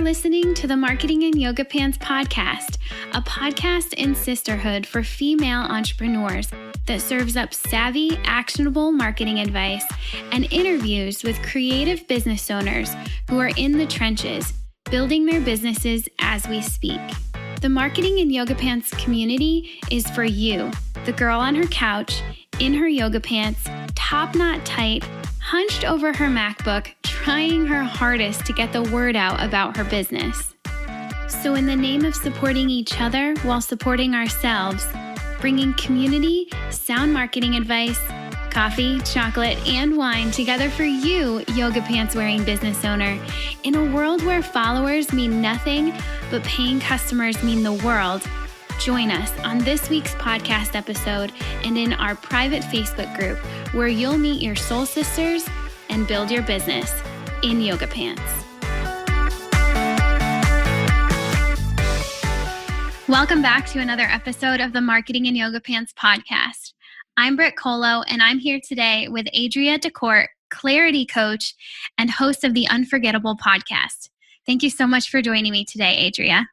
listening to the Marketing in Yoga Pants podcast, a podcast in sisterhood for female entrepreneurs that serves up savvy, actionable marketing advice and interviews with creative business owners who are in the trenches, building their businesses as we speak. The Marketing in Yoga Pants community is for you, the girl on her couch, in her yoga pants, top knot tight, hunched over her MacBook, trying her hardest to get the word out about her business. So in the name of supporting each other while supporting ourselves, bringing community, sound marketing advice, coffee, chocolate, and wine together for you, yoga pants wearing business owner, in a world where followers mean nothing, but paying customers mean the world, join us on this week's podcast episode and in our private Facebook group where you'll meet your soul sisters and build your business in yoga pants. Welcome back to another episode of the Marketing in Yoga Pants podcast. I'm Brit Colo, and I'm here today with Adria DeCorte, clarity coach and host of the Unforgettable podcast. Thank you so much for joining me today, Adria.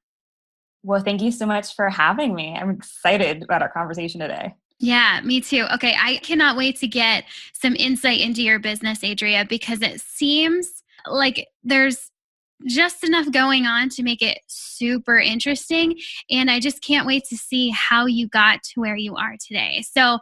Well, thank you so much for having me. I'm excited about our conversation today. Yeah, me too. Okay, I cannot wait to get some insight into your business, Adria, because it seems like there's just enough going on to make it super interesting. And I just can't wait to see how you got to where you are today. So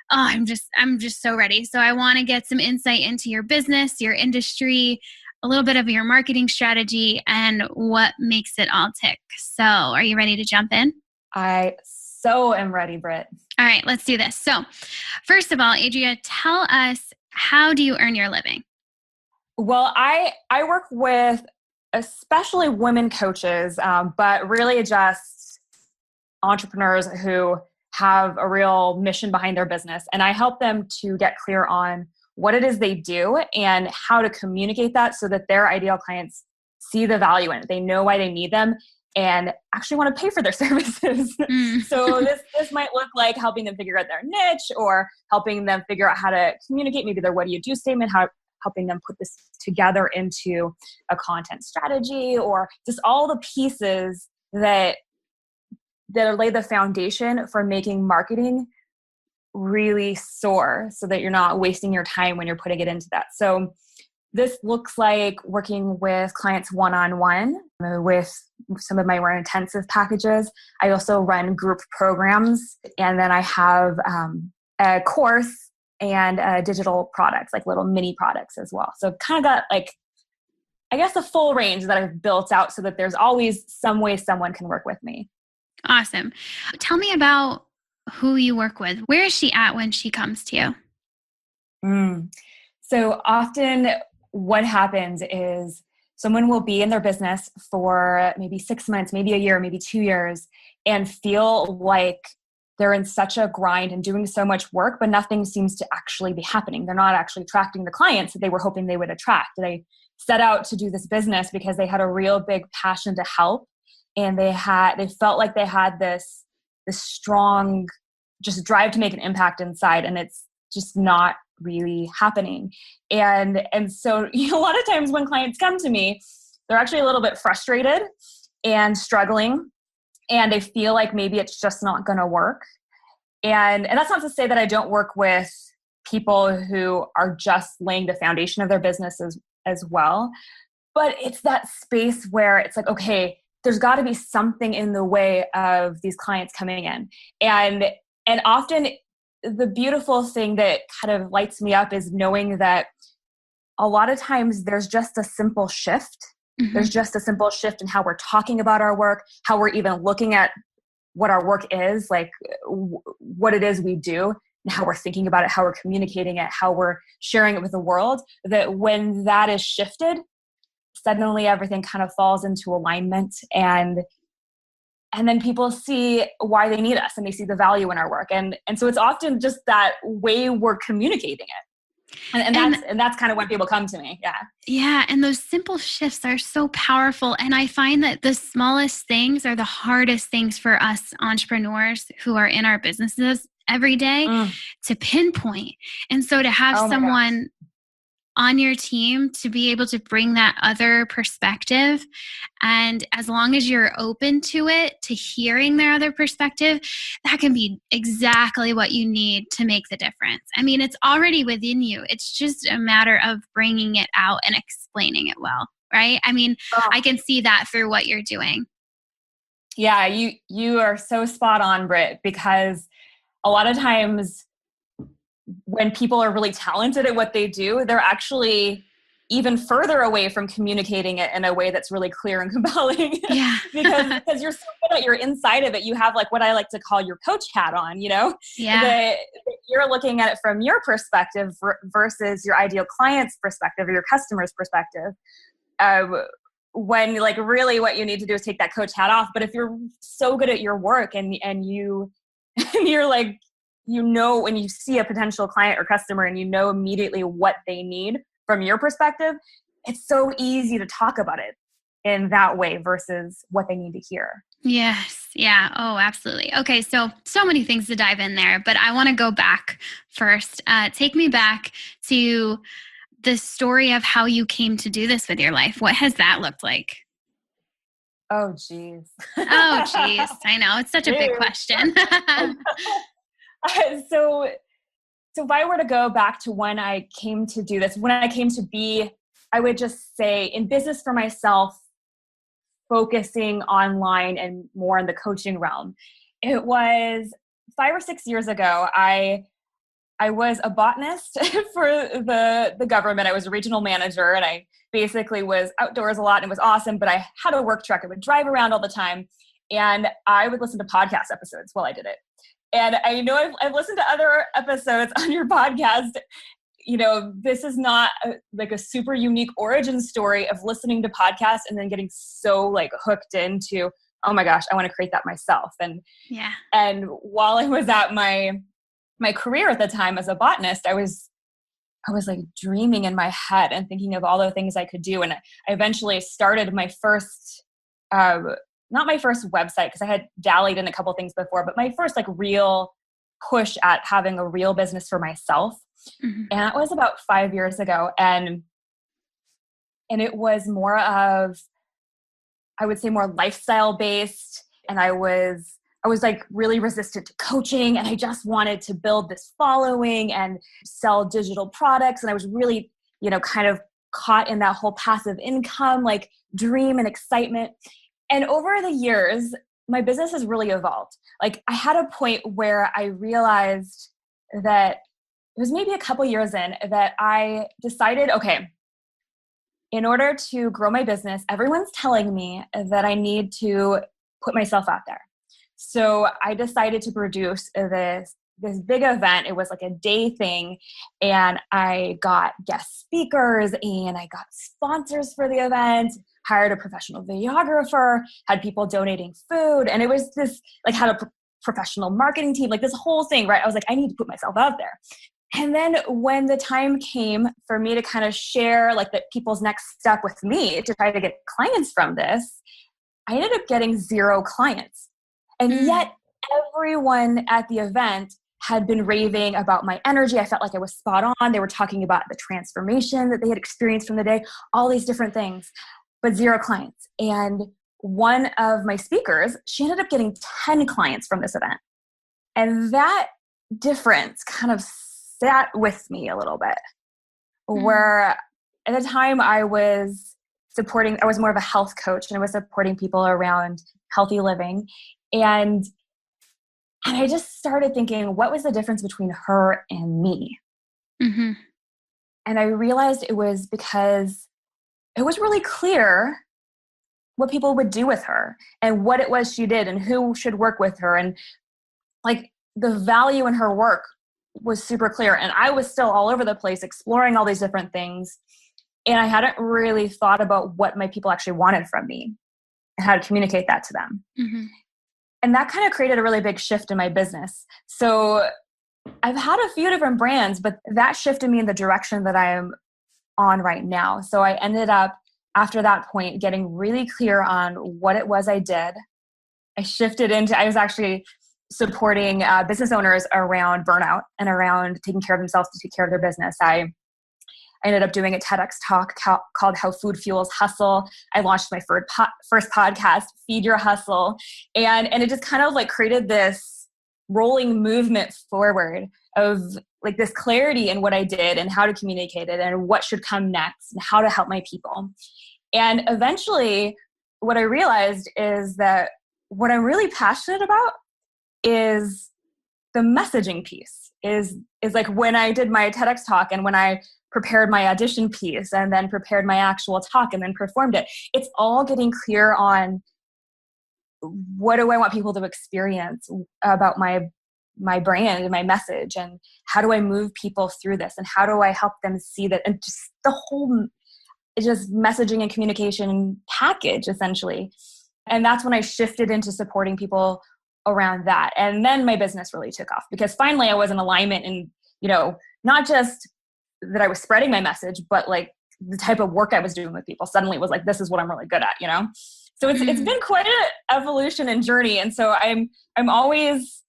I'm just so ready. So I want to get some insight into your business, your industry, a little bit of your marketing strategy, and what makes it all tick. So are you ready to jump in? I so am ready, Brit. All right, let's do this. So first of all, Adria, tell us, how do you earn your living? Well, I work with especially women coaches, but really just entrepreneurs who have a real mission behind their business. And I help them to get clear on what it is they do and how to communicate that so that their ideal clients see the value in it. They know why they need them and actually want to pay for their services. So this might look like helping them figure out their niche or helping them figure out how to communicate maybe their what do you do statement, helping them put this together into a content strategy, or just all the pieces that lay the foundation for making marketing really soar so that you're not wasting your time when you're putting it into that. So this looks like working with clients one-on-one with some of my more intensive packages. I also run group programs, and then I have a course and digital products, like little mini products as well. So kind of got a full range that I've built out so that there's always some way someone can work with me. Awesome. Tell me about who you work with. Where is she at when she comes to you? So often what happens is someone will be in their business for maybe 6 months, maybe a year, maybe 2 years, and feel like they're in such a grind and doing so much work, but nothing seems to actually be happening. They're not actually attracting the clients that they were hoping they would attract. They set out to do this business because they had a real big passion to help, and they felt like they had this strong just drive to make an impact inside, and it's just not really happening. And so a lot of times when clients come to me, they're actually a little bit frustrated and struggling, and they feel like maybe it's just not going to work. And that's not to say that I don't work with people who are just laying the foundation of their business as well. But it's that space where it's like, okay, there's got to be something in the way of these clients coming in. And often the beautiful thing that kind of lights me up is knowing that a lot of times there's just a simple shift. Mm-hmm. There's just a simple shift in how we're talking about our work, how we're even looking at what our work is, like what it is we do, and how we're thinking about it, how we're communicating it, how we're sharing it with the world, that when that is shifted, suddenly everything kind of falls into alignment, and then people see why they need us and they see the value in our work. And so it's often just that way we're communicating it. And that's kind of when people come to me. Yeah. Yeah. And those simple shifts are so powerful. And I find that the smallest things are the hardest things for us entrepreneurs who are in our businesses every day to pinpoint. And so to have someone on your team to be able to bring that other perspective. And as long as you're open to it, to hearing their other perspective, that can be exactly what you need to make the difference. I mean, it's already within you. It's just a matter of bringing it out and explaining it well, right? I mean, I can see that through what you're doing. Yeah, you are so spot on, Brit, because a lot of times when people are really talented at what they do, they're actually even further away from communicating it in a way that's really clear and compelling. Yeah. because you're so good at your inside of it. You have like what I like to call your coach hat on, you know? Yeah. That you're looking at it from your perspective versus your ideal client's perspective or your customer's perspective. When like really what you need to do is take that coach hat off. But if you're so good at your work and you're like, you know, when you see a potential client or customer and you know immediately what they need from your perspective, it's so easy to talk about it in that way versus what they need to hear. Yes. Yeah. Oh, absolutely. Okay. So many things to dive in there, but I want to go back first. Take me back to the story of how you came to do this with your life. What has that looked like? Oh, geez. Oh, geez. I know. It's such a big question. So if I were to go back to when I came to do this, when I came to be, I would just say in business for myself, focusing online and more in the coaching realm. It was 5 or 6 years ago. I was a botanist for the government. I was a regional manager and I basically was outdoors a lot and it was awesome, but I had a work truck. I would drive around all the time and I would listen to podcast episodes while I did it. And I know I've listened to other episodes on your podcast. You know, this is not like a super unique origin story of listening to podcasts and then getting so like hooked into, oh my gosh, I want to create that myself. And while I was at my career at the time as a botanist, I was like dreaming in my head and thinking of all the things I could do. And I eventually started my first, not my first website, because I had dallied in a couple things before, but my first like real push at having a real business for myself. Mm-hmm. And that was about 5 years ago. And it was more of, I would say more lifestyle based. And I was like really resistant to coaching and I just wanted to build this following and sell digital products. And I was really, you know, kind of caught in that whole passive income, like dream and excitement. And over the years, my business has really evolved. Like I had a point where I realized that it was maybe a couple years in that I decided, okay, in order to grow my business, everyone's telling me that I need to put myself out there. So I decided to produce this big event. It was like a day thing. And I got guest speakers and I got sponsors for the event, hired a professional videographer, had people donating food. And it was this, like had a professional marketing team, like this whole thing, right? I was like, I need to put myself out there. And then when the time came for me to kind of share like the people's next step with me to try to get clients from this, I ended up getting 0 clients. And yet everyone at the event had been raving about my energy. I felt like I was spot on. They were talking about the transformation that they had experienced from the day, all these different things, but 0 clients. And one of my speakers, she ended up getting 10 clients from this event. And that difference kind of sat with me a little bit, where at the time I was more of a health coach and I was supporting people around healthy living. And I just started thinking, what was the difference between her and me? Mm-hmm. And I realized it was because it was really clear what people would do with her and what it was she did and who should work with her. And like the value in her work was super clear. And I was still all over the place exploring all these different things. And I hadn't really thought about what my people actually wanted from me and how to communicate that to them. Mm-hmm. And that kind of created a really big shift in my business. So I've had a few different brands, but that shifted me in the direction that I am on right now. So I ended up, after that point, getting really clear on what it was I did. I was actually supporting business owners around burnout and around taking care of themselves to take care of their business. I I ended up doing a TEDx talk called How Food Fuels Hustle. I launched my first podcast, Feed Your Hustle. And it just kind of like created this rolling movement forward of like this clarity in what I did and how to communicate it and what should come next and how to help my people. And eventually what I realized is that what I'm really passionate about is the messaging piece, is like when I did my TEDx talk and when I prepared my audition piece and then prepared my actual talk and then performed it, it's all getting clear on what do I want people to experience about my brand and my message, and how do I move people through this, and how do I help them see that, and just the whole just messaging and communication package essentially. And that's when I shifted into supporting people around that. And then my business really took off because finally I was in alignment, and not just that I was spreading my message, but like the type of work I was doing with people suddenly was like, this is what I'm really good at, So it's been quite an evolution and journey. And so I'm always,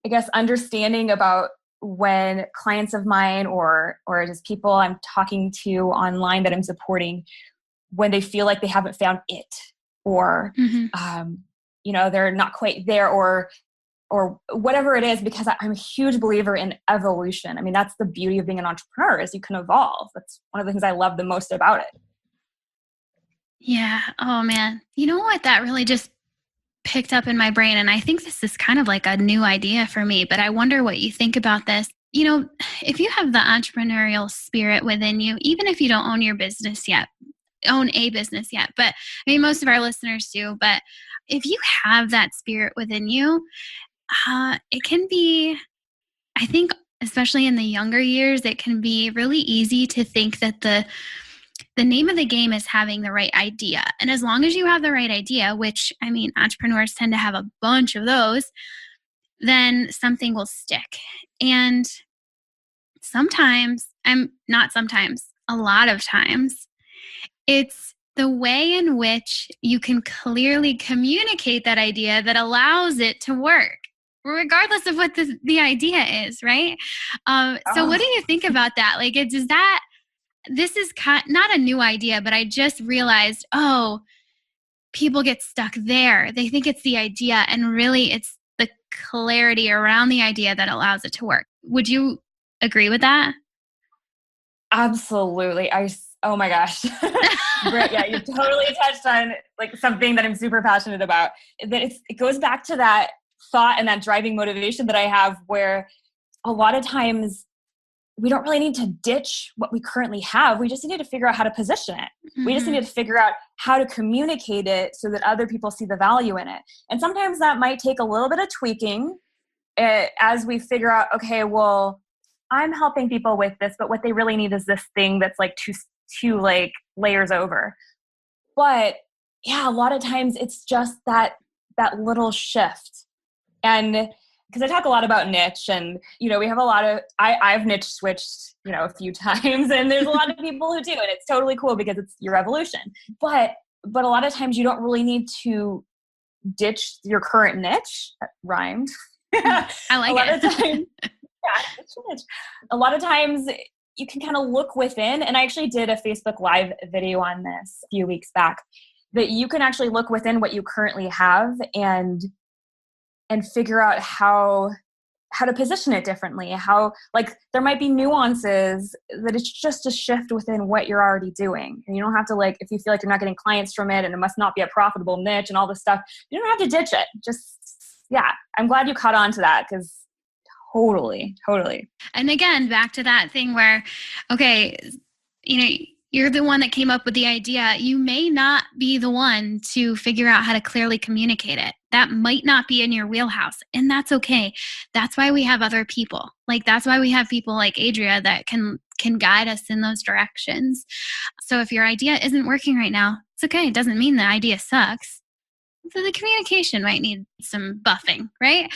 I guess, understanding about when clients of mine or just people I'm talking to online that I'm supporting, when they feel like they haven't found it, or they're not quite there, or whatever it is, because I'm a huge believer in evolution. I mean, that's the beauty of being an entrepreneur, is you can evolve. That's one of the things I love the most about it. Yeah. Oh man. You know what? That really just picked up in my brain. And I think this is kind of like a new idea for me, but I wonder what you think about this. If you have the entrepreneurial spirit within you, even if you don't own a business yet, but I mean, most of our listeners do, but if you have that spirit within you, it can be, I think, especially in the younger years, it can be really easy to think that the name of the game is having the right idea. And as long as you have the right idea, which, I mean, entrepreneurs tend to have a bunch of those, then something will stick. And a lot of times, it's the way in which you can clearly communicate that idea that allows it to work, regardless of what the idea is, right? So what do you think about that? Like, this is not a new idea, but I just realized, people get stuck there. They think it's the idea, and really it's the clarity around the idea that allows it to work. Would you agree with that? Absolutely. Oh my gosh. Brit, yeah, you totally touched on like something that I'm super passionate about. That it goes back to that thought and that driving motivation that I have, where a lot of times we don't really need to ditch what we currently have. We just need to figure out how to position it. We just need to figure out how to communicate it so that other people see the value in it. And sometimes that might take a little bit of tweaking as we figure out, okay, well, I'm helping people with this, but what they really need is this thing that's like two like layers over. But yeah, a lot of times it's just that little shift. And because I talk a lot about niche, and we have a lot of I've niche switched a few times, and there's a lot of people who do, and it's totally cool because it's your evolution. But a lot of times you don't really need to ditch your current niche. That rhymed. I like it. A lot of times you can kind of look within, and I actually did a Facebook Live video on this a few weeks back, that you can actually look within what you currently have and figure out how to position it differently. How, like, there might be nuances that it's just a shift within what you're already doing. And you don't have to, like, if you feel like you're not getting clients from it and it must not be a profitable niche and all this stuff, you don't have to ditch it. Yeah, I'm glad you caught on to that, because totally. And again, back to that thing where, okay, you're the one that came up with the idea. You may not be the one to figure out how to clearly communicate it. That might not be in your wheelhouse, and that's okay. That's why we have other people. Like, that's why we have people like Adria that can guide us in those directions. So if your idea isn't working right now, it's okay. It doesn't mean the idea sucks. So the communication might need some buffing, right?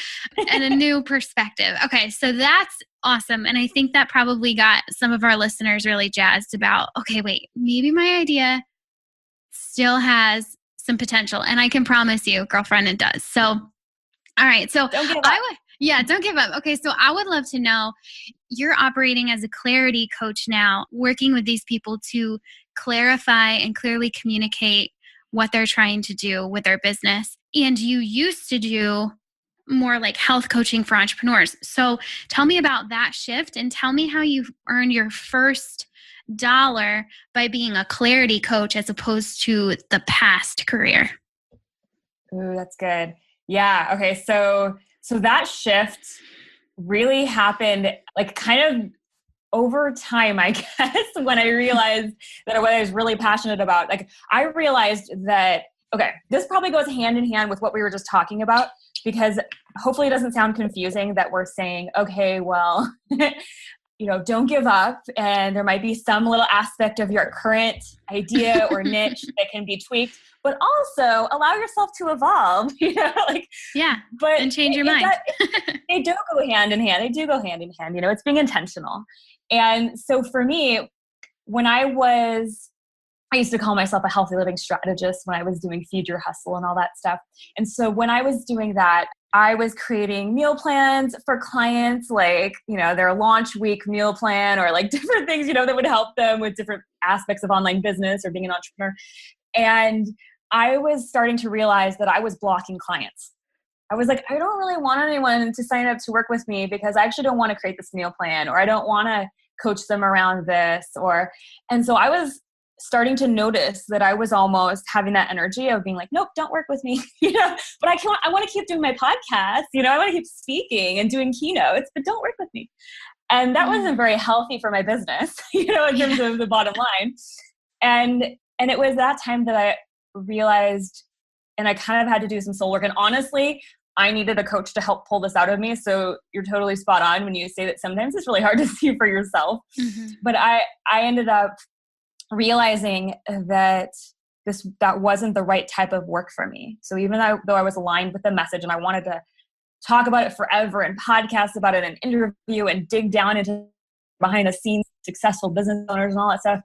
And a new perspective. Okay, so that's awesome. And I think that probably got some of our listeners really jazzed about, okay, wait, maybe my idea still has some potential. And I can promise you, girlfriend, it does. So, all right. So Yeah, don't give up. Okay, so I would love to know, you're operating as a clarity coach now, working with these people to clarify and clearly communicate what they're trying to do with their business. And you used to do more like health coaching for entrepreneurs. So tell me about that shift and tell me how you earned your first dollar by being a clarity coach as opposed to the past career. Ooh, that's good. Yeah. Okay. So that shift really happened like kind of over time, I guess, when I realized that what I was really passionate about, like I realized that, okay, this probably goes hand in hand with what we were just talking about, because hopefully it doesn't sound confusing that we're saying, okay, well, don't give up. And there might be some little aspect of your current idea or niche that can be tweaked, but also allow yourself to evolve, but and change your mind. They do go hand in hand. They do go hand in hand. It's being intentional. And so for me, when I used to call myself a healthy living strategist when I was doing Feed Your Hustle and all that stuff. And so when I was doing that, I was creating meal plans for clients, like, their launch week meal plan or like different things, that would help them with different aspects of online business or being an entrepreneur. And I was starting to realize that I was blocking clients. I was like, I don't really want anyone to sign up to work with me because I actually don't want to create this meal plan, or I don't want to coach them around this, and so I was starting to notice that I was almost having that energy of being like, nope, don't work with me, but I want to keep doing my podcast, I want to keep speaking and doing keynotes, but don't work with me. And that wasn't very healthy for my business, in terms of the bottom line. And it was that time that I realized, and I kind of had to do some soul work. And honestly, I needed a coach to help pull this out of me. So you're totally spot on when you say that sometimes it's really hard to see for yourself. Mm-hmm. But I ended up realizing that that wasn't the right type of work for me. So even though I was aligned with the message and I wanted to talk about it forever and podcast about it and interview and dig down into behind the scenes successful business owners and all that stuff,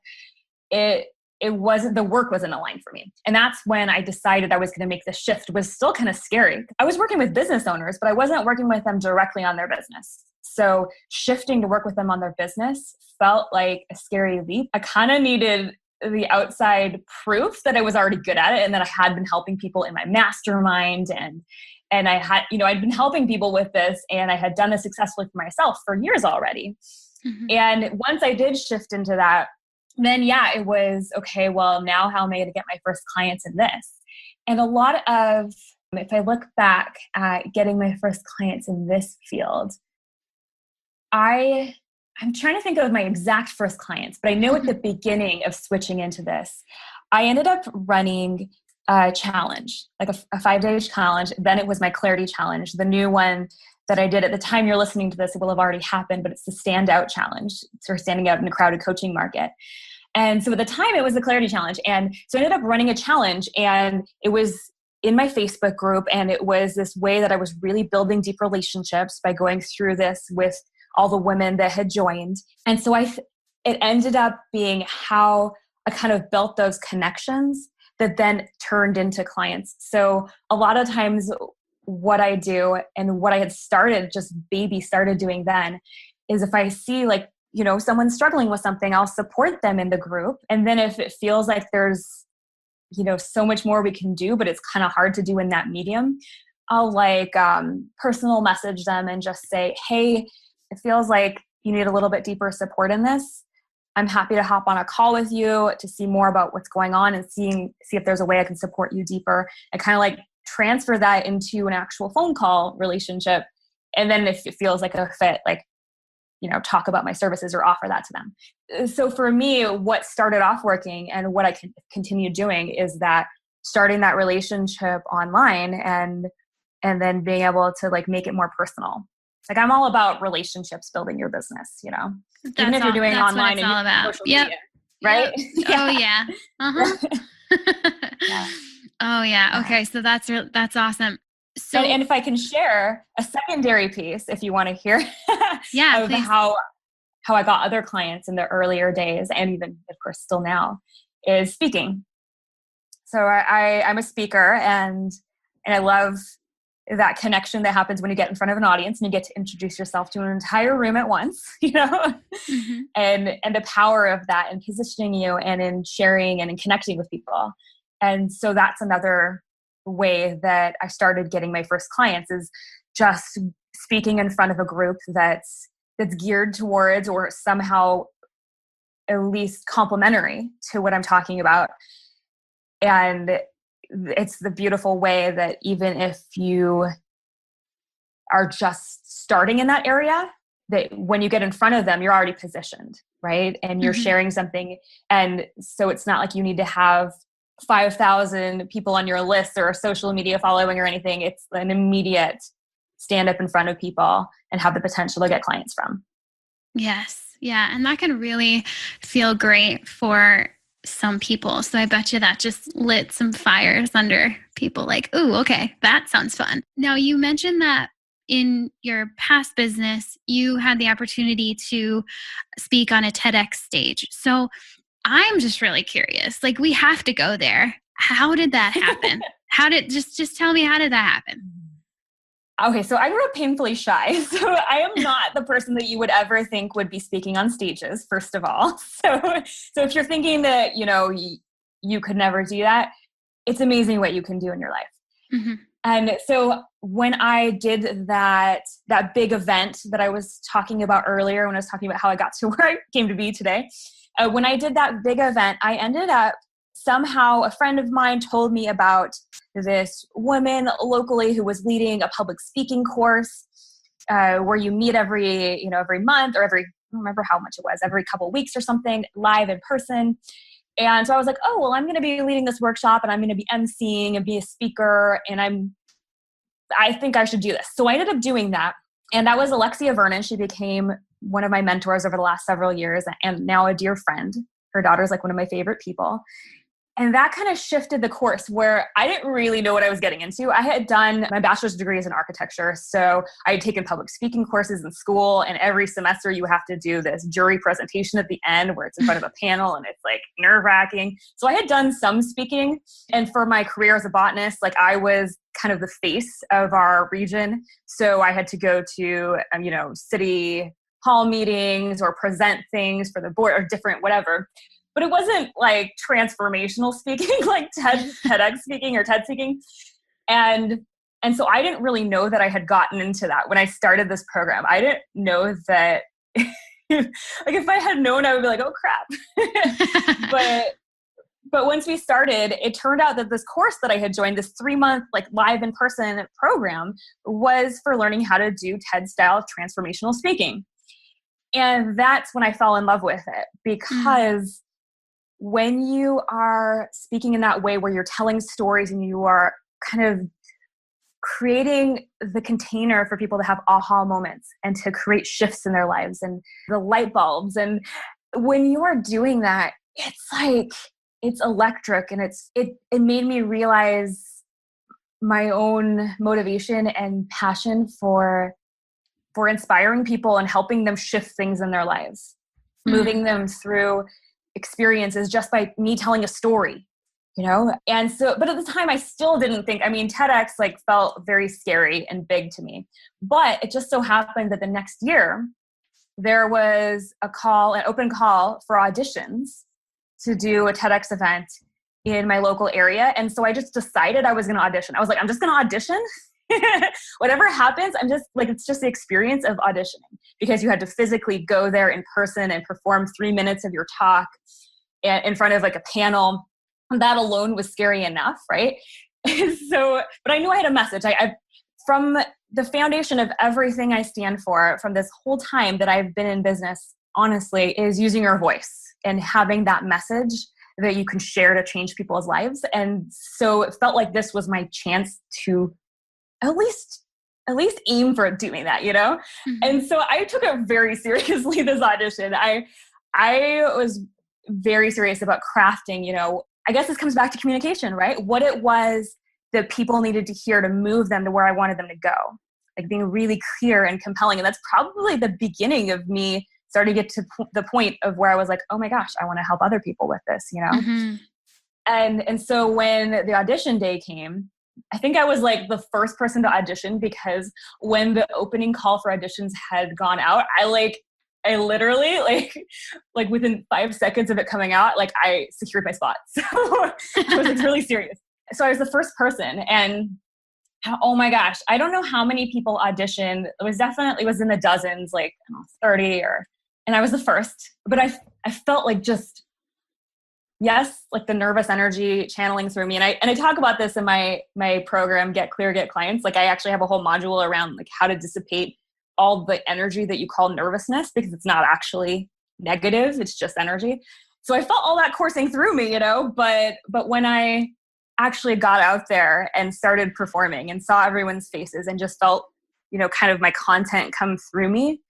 the work wasn't aligned for me. And that's when I decided I was going to make the shift. It was still kind of scary. I was working with business owners, but I wasn't working with them directly on their business. So shifting to work with them on their business felt like a scary leap. I kind of needed the outside proof that I was already good at it and that I had been helping people in my mastermind and I had, I'd been helping people with this and I had done this successfully for myself for years already. Mm-hmm. And once I did shift into that, then it was, okay, well, now how am I going to get my first clients in this? And a lot of, if I look back at getting my first clients in this field, I'm trying to think of my exact first clients, but I know at the beginning of switching into this, I ended up running a challenge, like a 5-day challenge. Then it was my Clarity Challenge, the new one that I did. At the time you're listening to this, it will have already happened, but it's the Standout Challenge. So standing out in a crowded coaching market. And so at the time it was the Clarity Challenge. And so I ended up running a challenge, and it was in my Facebook group. And it was this way that I was really building deep relationships by going through this with all the women that had joined. And so it ended up being how I kind of built those connections that then turned into clients. So a lot of times what I do and what I had started doing then is if I see someone struggling with something, I'll support them in the group. And then if it feels like there's, so much more we can do, but it's kind of hard to do in that medium, I'll personal message them and just say, hey, it feels like you need a little bit deeper support in this. I'm happy to hop on a call with you to see more about what's going on and see if there's a way I can support you deeper, and kind of transfer that into an actual phone call relationship. And then if it feels like a fit, talk about my services or offer that to them. So for me, what started off working and what I can continue doing is that starting that relationship online and then being able to make it more personal. I'm all about relationships, building your business, even if you're doing online and you're social media, right? Yep. Oh yeah. Uh-huh. Yeah. Oh yeah. Okay. So that's awesome. So, and if I can share a secondary piece, if you want to hear, of please. how I got other clients in the earlier days, and even of course still now, is speaking. So I'm a speaker, and I love that connection that happens when you get in front of an audience and you get to introduce yourself to an entire room at once, Mm-hmm. and the power of that and positioning you and in sharing and in connecting with people. And so that's another way that I started getting my first clients, is just speaking in front of a group that's geared towards, or somehow at least complementary to, what I'm talking about. And it's the beautiful way that even if you are just starting in that area, that when you get in front of them, you're already positioned, right? And you're Mm-hmm. sharing something. And so it's not like you need to have 5,000 people on your list or a social media following or anything. It's an immediate stand up in front of people and have the potential to get clients from. Yes. Yeah. And that can really feel great for some people. So I bet you that just lit some fires under people, like, ooh, okay, that sounds fun. Now, you mentioned that in your past business, you had the opportunity to speak on a TEDx stage. So I'm just really curious, like, we have to go there. How did that happen? Just tell me, how did that happen? Okay, so I grew up painfully shy. So I am not the person that you would ever think would be speaking on stages, first of all. So if you're thinking that, you could never do that, it's amazing what you can do in your life. Mm-hmm. And so when I did that big event that I was talking about earlier, when I was talking about how I got to where I came to be today, when I did that big event, I ended up, somehow a friend of mine told me about this woman locally who was leading a public speaking course where you meet every month, or I don't remember how much it was, every couple of weeks or something, live in person. And so I was like, oh, well, I'm going to be leading this workshop and I'm going to be emceeing and be a speaker. And I think I should do this. So I ended up doing that. And that was Alexia Vernon. She became one of my mentors over the last several years and now a dear friend. Her daughter's like one of my favorite people. And that kind of shifted the course, where I didn't really know what I was getting into. I had done my bachelor's degree in architecture. So I had taken public speaking courses in school, and every semester you have to do this jury presentation at the end where it's in front of a panel and it's like nerve-wracking. So I had done some speaking. And for my career as a botanist, like, I was kind of the face of our region. So I had to go to, city hall meetings or present things for the board or different whatever. But it wasn't like transformational speaking, like TEDx speaking or TED speaking. And so I didn't really know that I had gotten into that when I started this program. I didn't know that, like, if I had known, I would be like, oh crap. But once we started, it turned out that this course that I had joined, this 3-month like live in-person program, was for learning how to do TED style transformational speaking. And that's when I fell in love with it, because when you are speaking in that way, where you're telling stories and you are kind of creating the container for people to have aha moments and to create shifts in their lives and the light bulbs. And when you are doing that, it's like, it's electric. And it made me realize my own motivation and passion for inspiring people and helping them shift things in their lives, moving them through experiences just by me telling a story, And so, but at the time I still didn't think, TEDx like felt very scary and big to me. But it just so happened that the next year there was an open call for auditions to do a TEDx event in my local area. And so I just decided I was going to audition. I was like, I'm just going to audition. Whatever happens, it's just the experience of auditioning, because you had to physically go there in person and perform 3 minutes of your talk in front of like a panel. And that alone was scary enough, right? So, but I knew I had a message. I from the foundation of everything I stand for from this whole time that I've been in business, honestly, is using your voice and having that message that you can share to change people's lives. And so it felt like this was my chance to at least aim for doing that, And so I took it very seriously, this audition. I was very serious about crafting, I guess this comes back to communication, right? What it was that people needed to hear to move them to where I wanted them to go, like being really clear and compelling. And that's probably the beginning of me starting to get to the point of where I was like, oh my gosh, I want to help other people with this, And so when the audition day came, I think I was like the first person to audition, because when the opening call for auditions had gone out, I literally like within 5 seconds of it coming out, like I secured my spot. So I was like really serious. So I was the first person, and oh my gosh, I don't know how many people auditioned. It was in the dozens, like I don't know, 30 and I was the first, but I felt like just, yes, like the nervous energy channeling through me. And I talk about this in my program, Get Clear, Get Clients. Like I actually have a whole module around like how to dissipate all the energy that you call nervousness, because it's not actually negative. It's just energy. So I felt all that coursing through me, you know, but when I actually got out there and started performing and saw everyone's faces and just felt, you know, kind of my content come through me,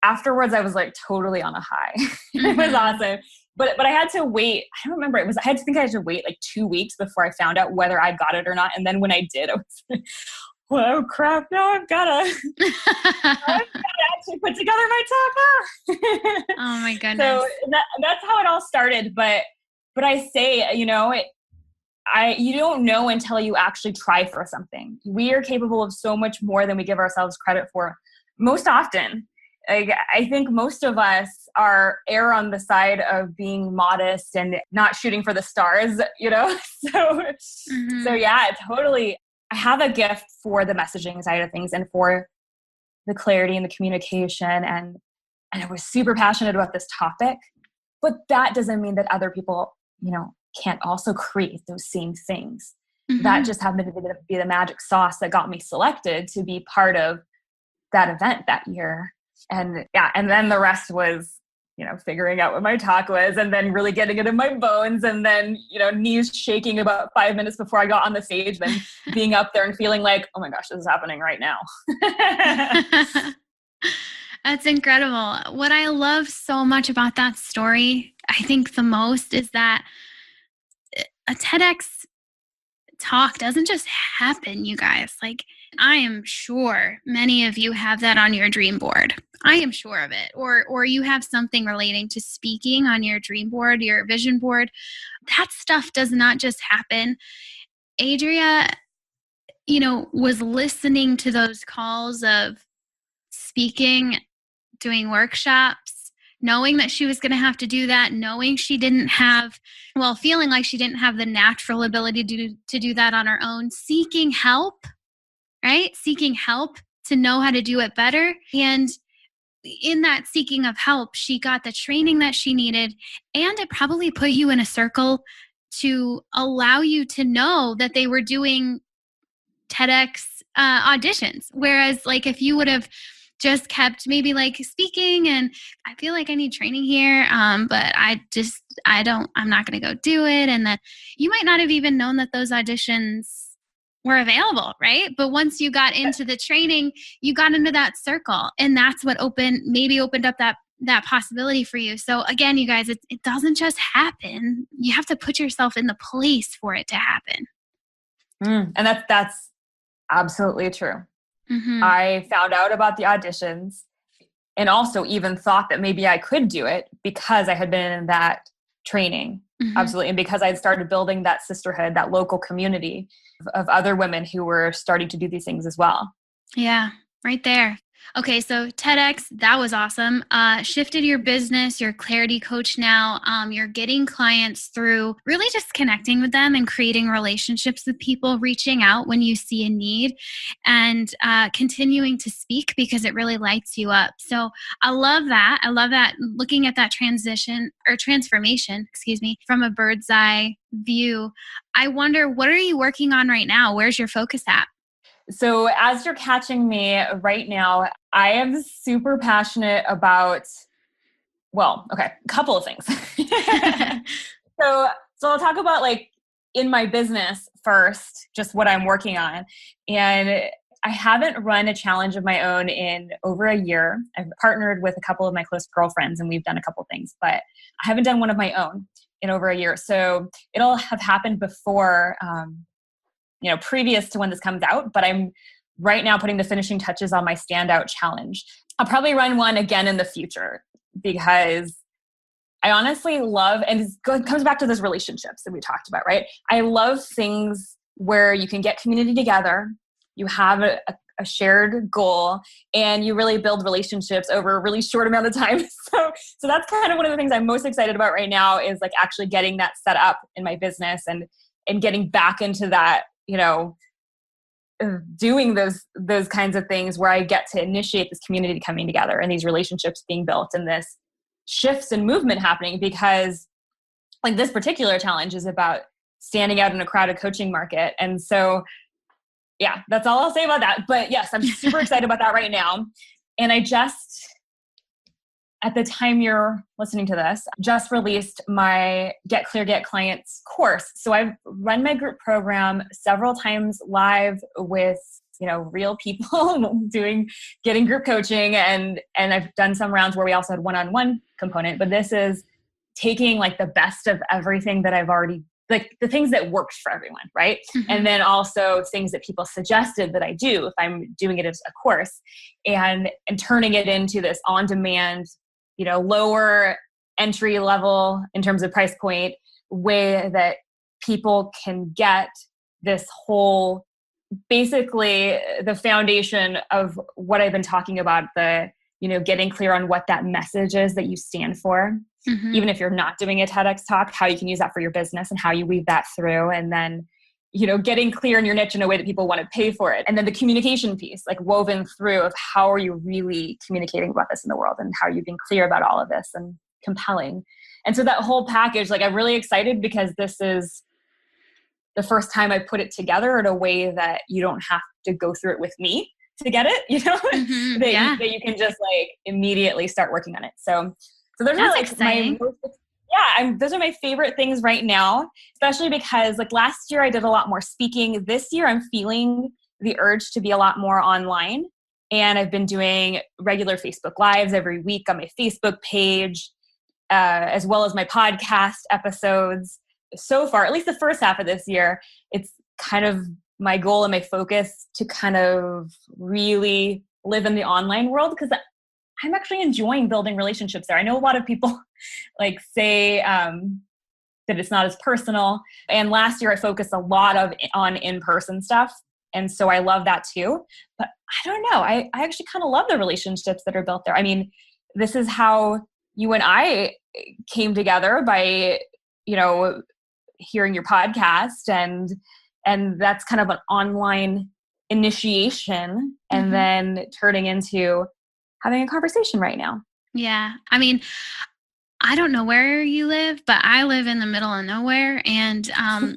afterwards I was like totally on a high. It was awesome. But I had to wait. I don't remember. I had to wait like 2 weeks before I found out whether I got it or not. And then when I did, I was like, oh crap, now I've got to actually put together my talk. Oh my goodness. So that's how it all started. But I say, you know, you don't know until you actually try for something. We are capable of so much more than we give ourselves credit for most often. Like, I think most of us err on the side of being modest and not shooting for the stars, you know? So yeah, totally. I have a gift for the messaging side of things and for the clarity and the communication. And I was super passionate about this topic, but that doesn't mean that other people, you know, can't also create those same things. That just happened to be the magic sauce that got me selected to be part of that event that year. And yeah, and then the rest was, you know, figuring out what my talk was and then really getting it in my bones, and then, you know, knees shaking about 5 minutes before I got on the stage, then being up there and feeling like, oh my gosh, this is happening right now. That's incredible. What I love so much about that story, I think the most, is that a TEDx talk doesn't just happen, you guys. Like, I am sure many of you have that on your dream board. I am sure of it. Or you have something relating to speaking on your dream board, your vision board. That stuff does not just happen. Adria, you know, was listening to those calls of speaking, doing workshops, knowing that she was going to have to do that, knowing she didn't have, well, feeling like she didn't have the natural ability to do that on her own, seeking help, right? Seeking help to know how to do it better. And in that seeking of help, she got the training that she needed, and it probably put you in a circle to allow you to know that they were doing TEDx auditions. Whereas like if you would have just kept maybe like speaking and I feel like I need training here, but I'm not going to go do it. And then you might not have even known that those auditions were available, right? But once you got into the training, you got into that circle, and that's what opened up that possibility for you. So again, you guys, it doesn't just happen. You have to put yourself in the place for it to happen. And that's absolutely true. I found out about the auditions and also even thought that maybe I could do it because I had been in that training. Absolutely. And because I had started building that sisterhood, that local community of other women who were starting to do these things as well. Yeah, right there. Okay, so TEDx, that was awesome. Shifted your business, you're a clarity coach now. You're getting clients through really just connecting with them and creating relationships with people, reaching out when you see a need, and continuing to speak because it really lights you up. So I love that. I love that, looking at that transformation, from a bird's eye view. I wonder, what are you working on right now? Where's your focus at? So as you're catching me right now, I am super passionate about, a couple of things. So I'll talk about like in my business first, just what I'm working on. And I haven't run a challenge of my own in over a year. I've partnered with a couple of my close girlfriends and we've done a couple things, but I haven't done one of my own in over a year. So it'll have happened before, previous to when this comes out, but I'm right now putting the finishing touches on my standout challenge. I'll probably run one again in the future because I honestly love, and it comes back to those relationships that we talked about, right? I love things where you can get community together, you have a shared goal, and you really build relationships over a really short amount of time. So that's kind of one of the things I'm most excited about right now, is like actually getting that set up in my business and getting back into that, doing those kinds of things where I get to initiate this community coming together and these relationships being built and this shifts and movement happening, because like this particular challenge is about standing out in a crowded coaching market. And so, yeah, that's all I'll say about that. But yes, I'm super excited about that right now. And I just, at the time you're listening to this, just released my Get Clear, Get Clients course. So I've run my group program several times live with, real people getting group coaching. And I've done some rounds where we also had one-on-one component, but this is taking like the best of everything that I've already, like the things that worked for everyone, right? Mm-hmm. And then also things that people suggested that I do if I'm doing it as a course, and turning it into this on-demand, lower entry level in terms of price point way that people can get this whole, basically the foundation of what I've been talking about, the, getting clear on what that message is that you stand for. Mm-hmm. Even if you're not doing a TEDx talk, how you can use that for your business and how you weave that through. And then, getting clear in your niche in a way that people want to pay for it. And then the communication piece, like woven through of how are you really communicating about this in the world and how are you being clear about all of this and compelling. And so that whole package, like I'm really excited because this is the first time I put it together in a way that you don't have to go through it with me to get it, mm-hmm, that you can just like immediately start working on it. So those are like exciting. Those are my favorite things right now, especially because like last year I did a lot more speaking. This year I'm feeling the urge to be a lot more online. And I've been doing regular Facebook Lives every week on my Facebook page, as well as my podcast episodes. So far, at least the first half of this year, it's kind of my goal and my focus to kind of really live in the online world, because I'm actually enjoying building relationships there. I know a lot of people like say that it's not as personal. And last year I focused a lot on in-person stuff. And so I love that too. But I don't know. I actually kind of love the relationships that are built there. I mean, this is how you and I came together by, hearing your podcast, and that's kind of an online initiation, and mm-hmm. then turning into having a conversation right now. Yeah. I mean, I don't know where you live, but I live in the middle of nowhere. And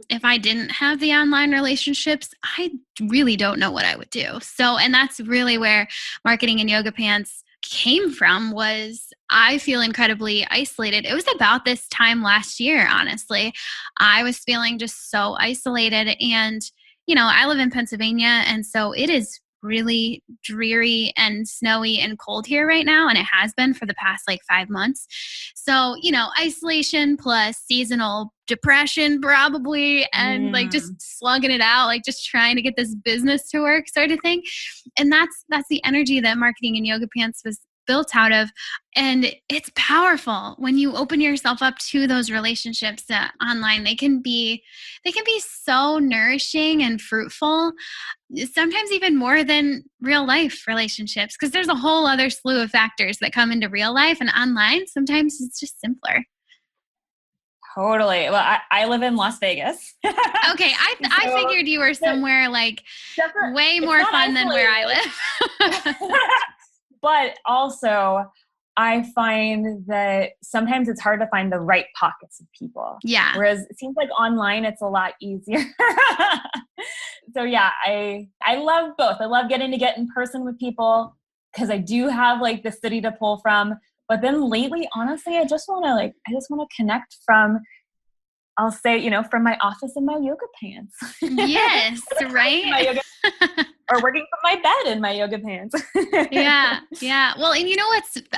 if I didn't have the online relationships, I really don't know what I would do. So, and that's really where Marketing in Yoga Pants came from, was I feel incredibly isolated. It was about this time last year, honestly. I was feeling just so isolated. And, I live in Pennsylvania, and so it is really dreary and snowy and cold here right now, and it has been for the past 5 months. So, isolation plus seasonal depression probably, and just slugging it out, just trying to get this business to work sort of thing. And that's the energy that Marketing in Yoga Pants was built out of. And it's powerful when you open yourself up to those relationships online. They can be so nourishing and fruitful, sometimes even more than real life relationships, because there's a whole other slew of factors that come into real life, and online sometimes it's just simpler. Totally. Well, I live in Las Vegas. Okay. I figured you were somewhere way more fun than where I live. But also, I find that sometimes it's hard to find the right pockets of people. Yeah. Whereas it seems like online, it's a lot easier. So yeah, I love both. I love getting to get in person with people because I do have the city to pull from. But then lately, honestly, I just want to connect from, I'll say, from my office in my yoga pants. Yes, right? Or working from my bed in my yoga pants. Yeah. Well, and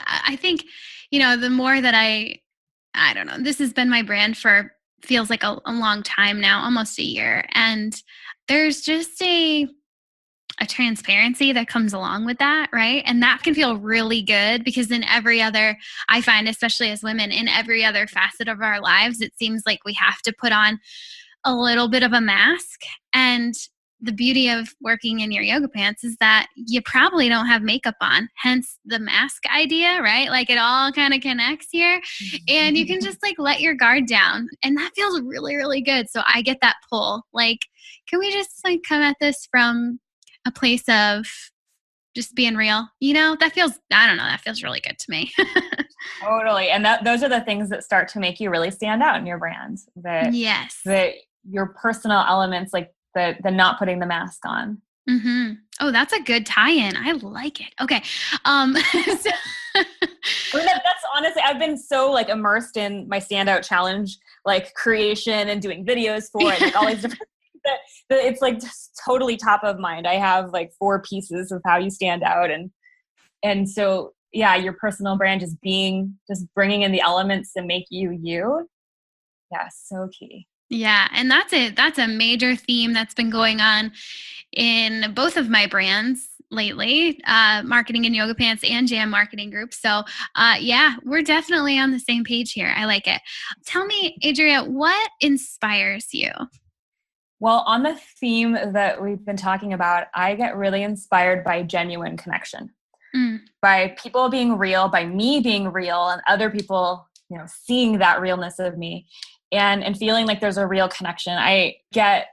I think, the more that I don't know, this has been my brand for, feels like a long time now, almost a year. And there's just a transparency that comes along with that, right? And that can feel really good, because in every other, I find, especially as women, in every other facet of our lives, it seems like we have to put on a little bit of a mask. And the beauty of working in your yoga pants is that you probably don't have makeup on, hence the mask idea, right? Like it all kind of connects here, and you can just like let your guard down, and that feels really, really good. So I get that pull. Like, can we just like come at this from a place of just being real? That feels, I don't know, that feels really good to me. Totally. And those are the things that start to make you really stand out in your brand. Yes. That your personal elements, like the not putting the mask on. Mm-hmm. Oh, that's a good tie-in. I like it. Okay. That's honestly, I've been so like immersed in my standout challenge, like creation and doing videos for it, like all these different things that it's like just totally top of mind. I have like 4 pieces of how you stand out. And so, yeah, your personal brand just bringing in the elements that make you. Yeah. So key. Yeah. And that's it. That's a major theme that's been going on in both of my brands lately, Marketing in Yoga Pants and Jam Marketing Group. So yeah, we're definitely on the same page here. I like it. Tell me, Adria, what inspires you? Well, on the theme that we've been talking about, I get really inspired by genuine connection, by people being real, by me being real, and other people, seeing that realness of me and feeling like there's a real connection. I get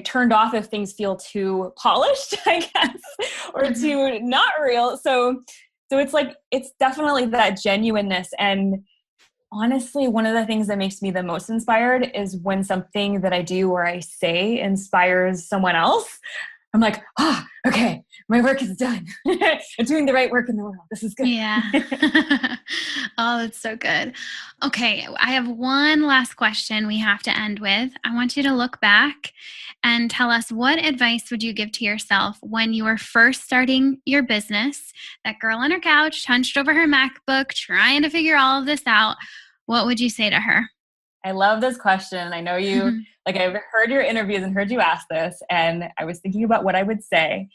turned off if things feel too polished, I guess, or too not real. So it's like, it's definitely that genuineness. And honestly, one of the things that makes me the most inspired is when something that I do or I say inspires someone else. I'm like, okay, my work is done. I'm doing the right work in the world. This is good. Yeah. Oh, that's so good. Okay. I have one last question we have to end with. I want you to look back and tell us, what advice would you give to yourself when you were first starting your business? That girl on her couch, hunched over her MacBook, trying to figure all of this out. What would you say to her? I love this question. I know you, like I've heard your interviews and heard you ask this, and I was thinking about what I would say.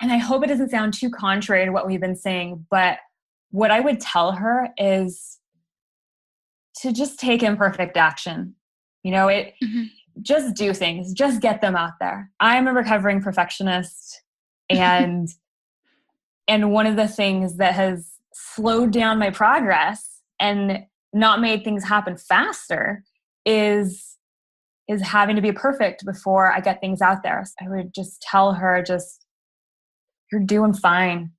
And I hope it doesn't sound too contrary to what we've been saying, but what I would tell her is to just take imperfect action. Just do things, just get them out there. I'm a recovering perfectionist, and one of the things that has slowed down my progress and not made things happen faster is having to be perfect before I get things out there. So I would just tell her, you're doing fine.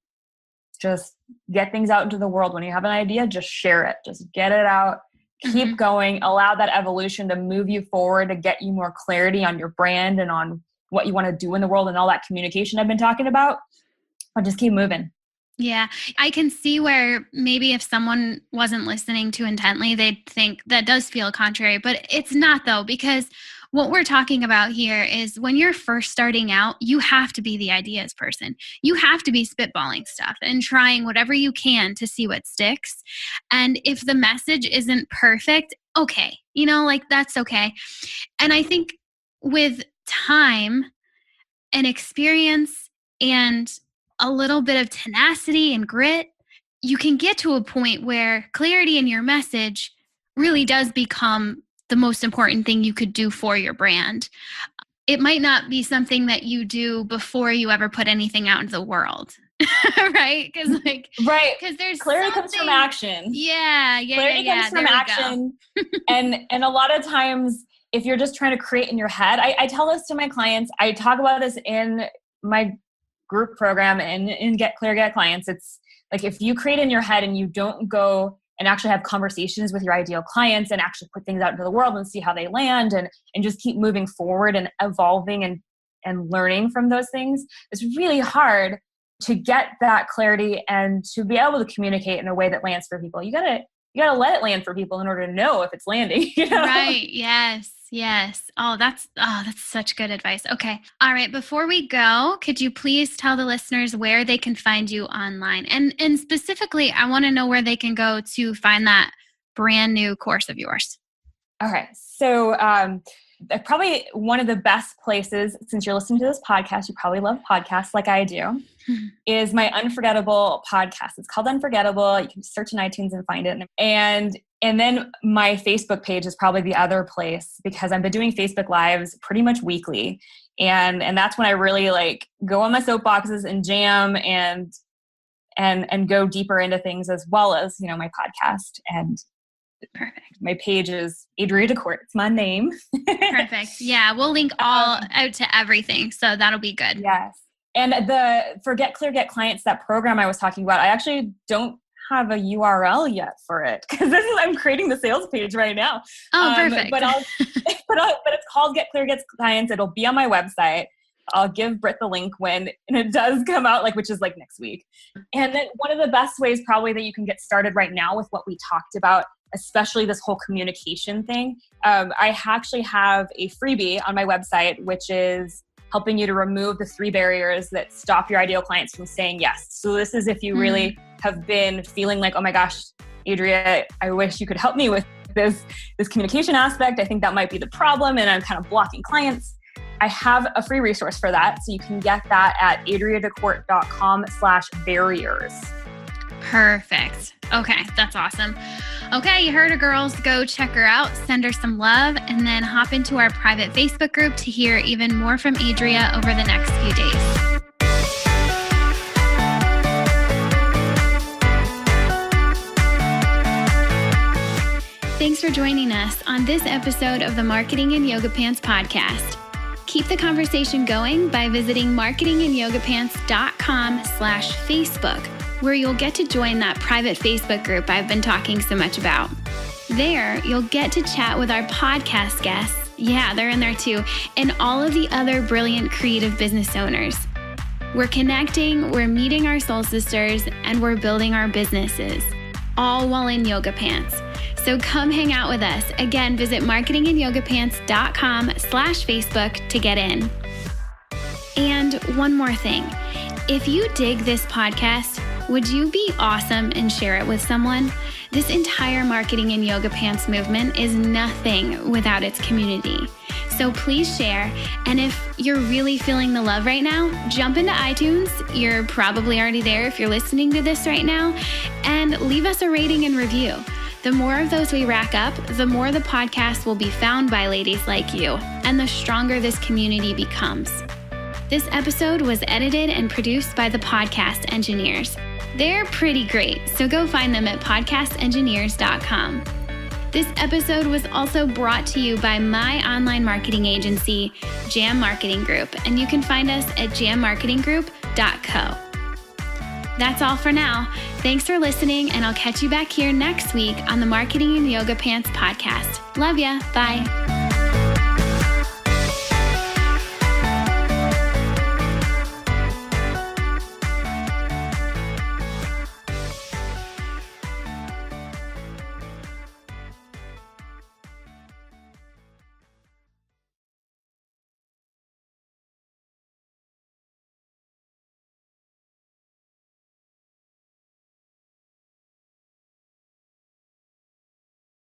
Just get things out into the world. When you have an idea, just share it. Just get it out. Keep going. Allow that evolution to move you forward, to get you more clarity on your brand and on what you want to do in the world and all that communication I've been talking about. But just keep moving. Yeah, I can see where maybe if someone wasn't listening too intently, they'd think that does feel contrary, but it's not though, because what we're talking about here is when you're first starting out, you have to be the ideas person. You have to be spitballing stuff and trying whatever you can to see what sticks. And if the message isn't perfect, okay, that's okay. And I think with time and experience and a little bit of tenacity and grit, you can get to a point where clarity in your message really does become the most important thing you could do for your brand. It might not be something that you do before you ever put anything out into the world. Right? Because there's clarity comes from action. Yeah. Clarity comes from action. and a lot of times, if you're just trying to create in your head, I tell this to my clients. I talk about this in my group program and Get Clients. It's like, if you create in your head and you don't go and actually have conversations with your ideal clients and actually put things out into the world and see how they land and just keep moving forward and evolving and learning from those things, it's really hard to get that clarity and to be able to communicate in a way that lands for people. You gotta let it land for people in order to know if it's landing. Right. Yes. Oh, that's such good advice. Okay. All right. Before we go, could you please tell the listeners where they can find you online? And specifically, I want to know where they can go to find that brand new course of yours. Okay. So probably one of the best places, since you're listening to this podcast, you probably love podcasts like I do, is my Unforgettable podcast. It's called Unforgettable. You can search in iTunes and find it. And And then my Facebook page is probably the other place, because I've been doing Facebook Lives pretty much weekly. And that's when I really like go on my soapboxes and jam and go deeper into things, as well as, you know, my podcast. And perfect. My page is Adria DeCorte. It's my name. Perfect. Yeah. We'll link all out to everything. So that'll be good. Yes. And the for Get Clear, Get Clients, that program I was talking about, I actually don't have a URL yet for it, because I'm creating the sales page right now. Oh, perfect. But it's called Get Clear, Get Clients. It'll be on my website. I'll give Brit the link when it does come out, which is like next week. And then one of the best ways probably that you can get started right now with what we talked about, especially this whole communication thing. I actually have a freebie on my website, which is helping you to remove the 3 barriers that stop your ideal clients from saying yes. So this is if you really have been feeling like, oh my gosh, Adria, I wish you could help me with this communication aspect. I think that might be the problem, and I'm kind of blocking clients. I have a free resource for that. So you can get that at adriadecorte.com/barriers. Perfect. Okay, that's awesome. Okay, you heard her, girls. Go check her out, send her some love, and then hop into our private Facebook group to hear even more from Adria over the next few days. Thanks for joining us on this episode of the Marketing in Yoga Pants podcast. Keep the conversation going by visiting marketinginyogapants.com/Facebook, where you'll get to join that private Facebook group I've been talking so much about. There, you'll get to chat with our podcast guests. Yeah, they're in there too. And all of the other brilliant creative business owners. We're connecting, we're meeting our soul sisters, and we're building our businesses, all while in yoga pants. So come hang out with us. Again, visit marketinginyogapants.com/Facebook to get in. And one more thing. If you dig this podcast, would you be awesome and share it with someone? This entire Marketing in Yoga Pants movement is nothing without its community. So please share. And if you're really feeling the love right now, jump into iTunes. You're probably already there if you're listening to this right now. And leave us a rating and review. The more of those we rack up, the more the podcast will be found by ladies like you, and the stronger this community becomes. This episode was edited and produced by the Podcast Engineers. They're pretty great, so go find them at podcastengineers.com. This episode was also brought to you by my online marketing agency, Jam Marketing Group, and you can find us at jammarketinggroup.co. That's all for now. Thanks for listening, and I'll catch you back here next week on the Marketing in Yoga Pants podcast. Love ya. Bye.